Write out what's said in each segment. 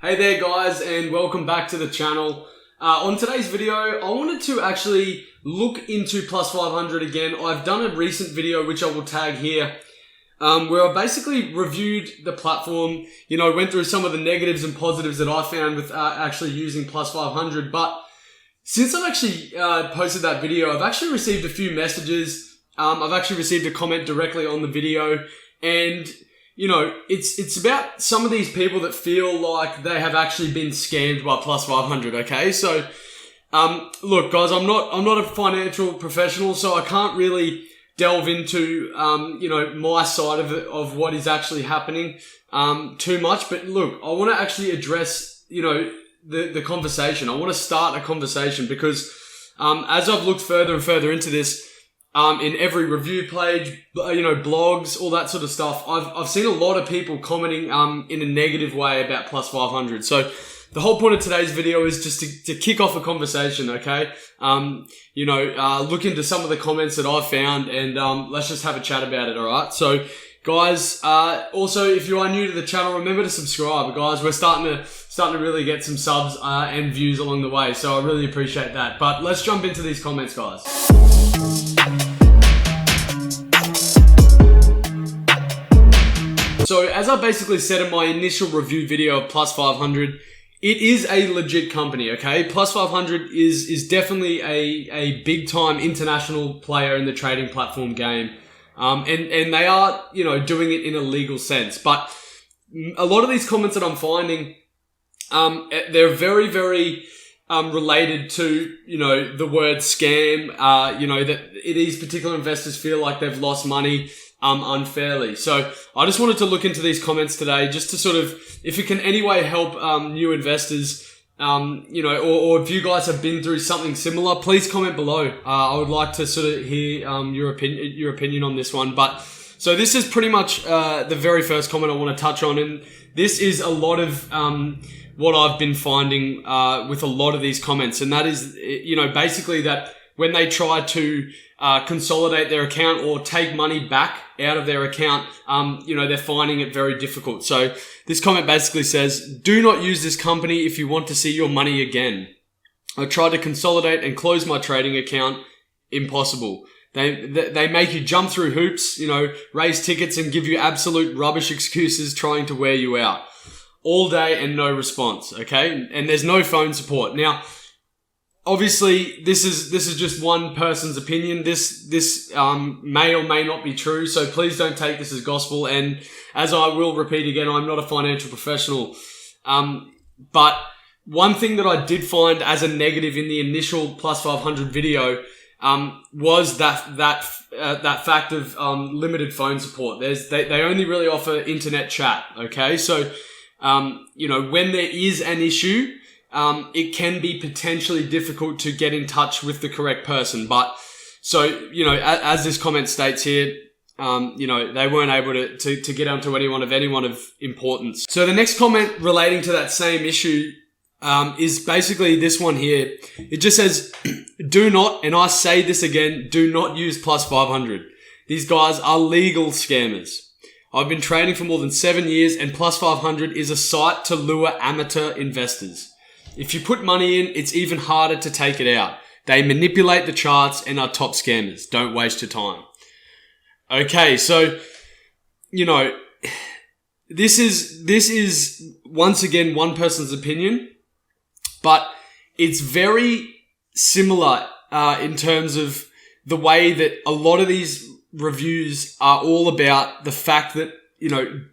Hey there guys, and welcome back to the channel. On today's video, I wanted to actually look into Plus500 again. I've done a recent video which I will tag here, where I basically reviewed the platform, went through some of the negatives and positives that I found with actually using Plus500. But since I've actually posted that video, I've actually received a few messages. I've actually received a comment directly on the video, and it's about some of these people that feel like they have actually been scammed by Plus500, okay? So, look guys, I'm not a financial professional, so I can't really delve into, my side of what is actually happening, too much. But look, I want to actually address, the conversation. I want to start a conversation because, as I've looked further and further into this, in every review page, blogs, all that sort of stuff, I've seen a lot of people commenting in a negative way about Plus500. So the whole point of today's video is just to kick off a conversation, okay? Look into some of the comments that I've found, and let's just have a chat about it, alright? So guys, also if you are new to the channel, remember to subscribe, guys. We're starting to really get some subs and views along the way, so I really appreciate that. But let's jump into these comments, guys. So as I basically said in my initial review video of Plus500, it is a legit company, okay? Plus500 is definitely a big time international player in the trading platform game. And they are, doing it in a legal sense. But a lot of these comments that I'm finding, they're very, very related to, the word scam, that these particular investors feel like they've lost money unfairly. So I just wanted to look into these comments today just to sort of, if it can anyway help new investors, or if you guys have been through something similar, please comment below. I would like to sort of hear your opinion on this one. But so this is pretty much the very first comment I want to touch on, and this is a lot of what I've been finding with a lot of these comments, and that is, basically that when they try to consolidate their account or take money back out of their account, they're finding it very difficult. So this comment basically says, do not use this company if you want to see your money again. I tried to consolidate and close my trading account. Impossible. They make you jump through hoops, raise tickets and give you absolute rubbish excuses trying to wear you out all day and no response. Okay. And there's no phone support. Now, obviously, this is just one person's opinion. This may or may not be true, so please don't take this as gospel. And as I will repeat again, I'm not a financial professional. But one thing that I did find as a negative in the initial Plus500 video was that fact of limited phone support. They only really offer internet chat. Okay, so when there is an issue, it can be potentially difficult to get in touch with the correct person. But so, as this comment states here, they weren't able to get onto anyone of importance. So the next comment relating to that same issue, is basically this one here. It just says, do not, and I say this again, do not use Plus500. These guys are legal scammers. I've been trading for more than 7 years, and Plus500 is a site to lure amateur investors. If you put money in, it's even harder to take it out. They manipulate the charts and are top scammers. Don't waste your time. Okay, so, this is once again one person's opinion, but it's very similar in terms of the way that a lot of these reviews are all about the fact that,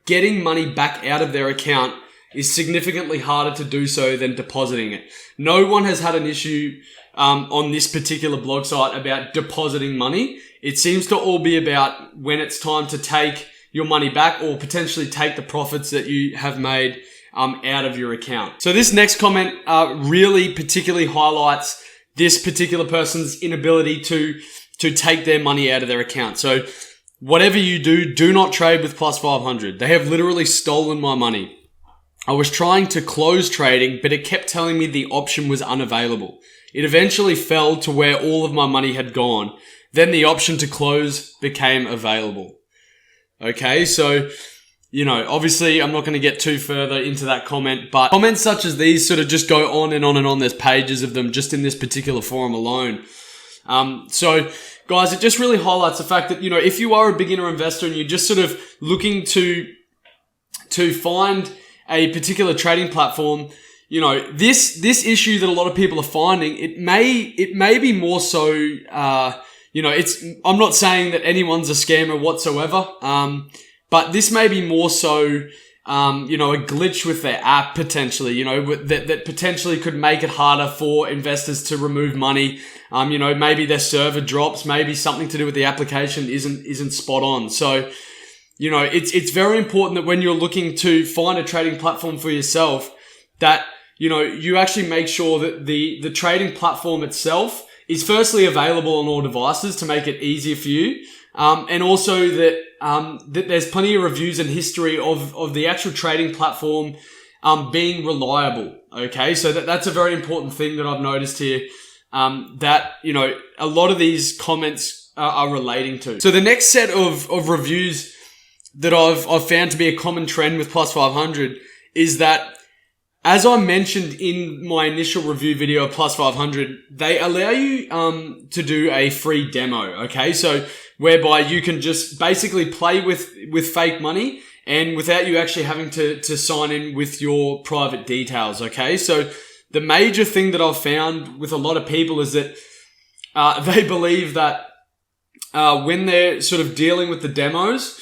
getting money back out of their account is significantly harder to do so than depositing it. No one has had an issue on this particular blog site about depositing money. It seems to all be about when it's time to take your money back or potentially take the profits that you have made out of your account. So this next comment really particularly highlights this particular person's inability to take their money out of their account. So whatever you do not trade with Plus500. They have literally stolen my money. I was trying to close trading, but it kept telling me the option was unavailable. It eventually fell to where all of my money had gone. Then the option to close became available. Okay, so, obviously I'm not going to get too further into that comment, but comments such as these sort of just go on and on and on. There's pages of them just in this particular forum alone. So guys, it just really highlights the fact that, if you are a beginner investor and you're just sort of looking to find a particular trading platform, this issue that a lot of people are finding, it may be more so, I'm not saying that anyone's a scammer whatsoever. But this may be more so, a glitch with their app potentially, that potentially could make it harder for investors to remove money. Maybe their server drops, maybe something to do with the application isn't spot on. So, it's very important that when you're looking to find a trading platform for yourself, that, you actually make sure that the trading platform itself is firstly available on all devices to make it easier for you. And also that there's plenty of reviews and history of the actual trading platform, being reliable. Okay. So that's a very important thing that I've noticed here, that, a lot of these comments are relating to. So the next set of reviews that I've found to be a common trend with Plus500 is that, as I mentioned in my initial review video of Plus500, they allow you to do a free demo, okay? So whereby you can just basically play with fake money and without you actually having to sign in with your private details, okay? So the major thing that I've found with a lot of people is that they believe that when they're sort of dealing with the demos,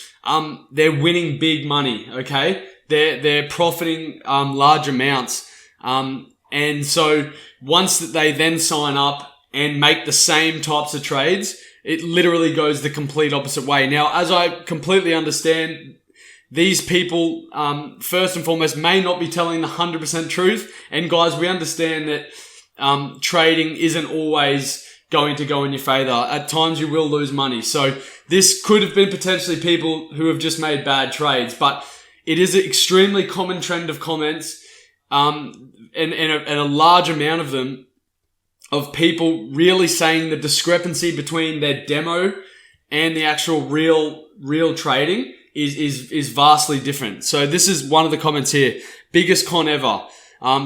they're winning big money, okay? They're profiting large amounts. And so once that they then sign up and make the same types of trades, it literally goes the complete opposite way. Now, as I completely understand, these people, first and foremost, may not be telling the 100% truth. And guys, we understand that trading isn't always going to go in your favor. At times you will lose money. So this could have been potentially people who have just made bad trades, but it is an extremely common trend of comments, and a large amount of them, of people really saying the discrepancy between their demo and the actual real trading is vastly different. So this is one of the comments here. Biggest con ever.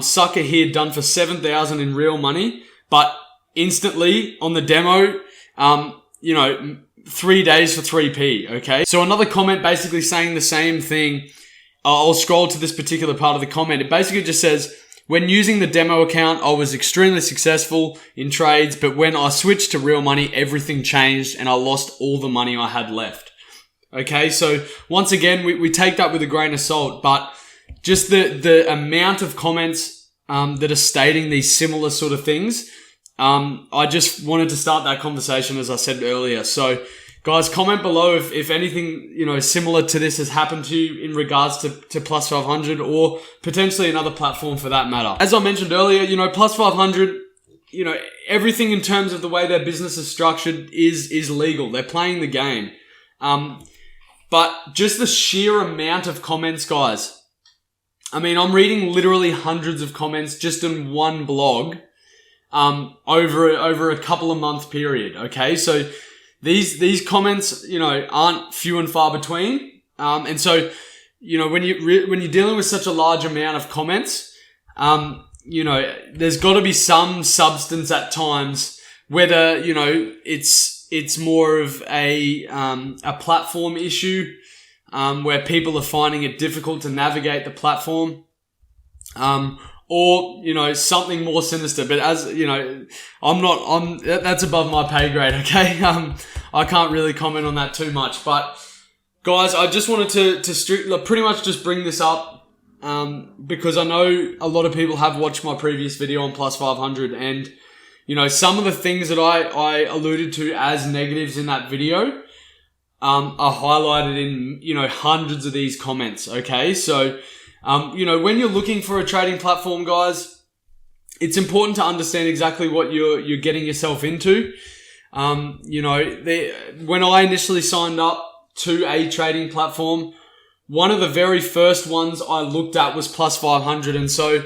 Sucker here done for 7,000 in real money, but instantly on the demo, 3 days for 3p. Okay. So another comment basically saying the same thing. I'll scroll to this particular part of the comment. It basically just says, when using the demo account, I was extremely successful in trades, but when I switched to real money, everything changed and I lost all the money I had left. Okay. So once again, we take that with a grain of salt, but just the amount of comments, that are stating these similar sort of things. I just wanted to start that conversation, as I said earlier. So guys, comment below if anything, similar to this has happened to you in regards to Plus500 or potentially another platform for that matter. As I mentioned earlier, Plus500, everything in terms of the way their business is structured is legal. They're playing the game. But just the sheer amount of comments, guys. I mean, I'm reading literally hundreds of comments just in one blog, over a couple of month period. Okay. So these comments, aren't few and far between. And so, when you're dealing with such a large amount of comments, there's got to be some substance at times, whether, it's more of a platform issue, where people are finding it difficult to navigate the platform, or, something more sinister. But as, that's above my pay grade, okay? I can't really comment on that too much. But, guys, I just wanted to pretty much just bring this up, because I know a lot of people have watched my previous video on Plus500, and, some of the things that I alluded to as negatives in that video, are highlighted in, hundreds of these comments, okay? So, when you're looking for a trading platform, guys, it's important to understand exactly what you're getting yourself into. When I initially signed up to a trading platform, one of the very first ones I looked at was Plus500. And so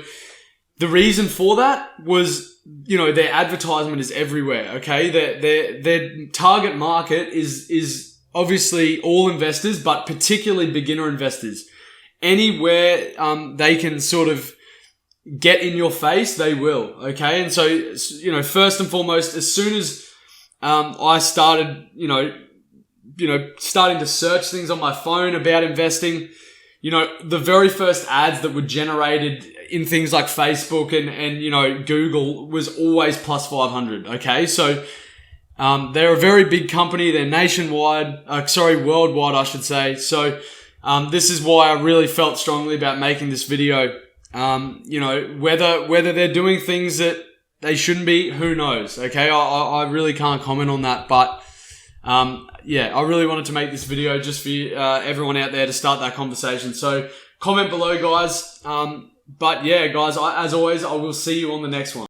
the reason for that was, their advertisement is everywhere. Okay. Their target market is obviously all investors, but particularly beginner investors. Anywhere they can sort of get in your face, they will. Okay, and so first and foremost, as soon as I started, starting to search things on my phone about investing, the very first ads that were generated in things like Facebook and Google was always Plus500. Okay, so they're a very big company. They're worldwide, I should say. So this is why I really felt strongly about making this video. Whether they're doing things that they shouldn't be, who knows? Okay, I really can't comment on that, but I really wanted to make this video just for everyone out there to start that conversation. So comment below, guys. But yeah, guys, as always, I will see you on the next one.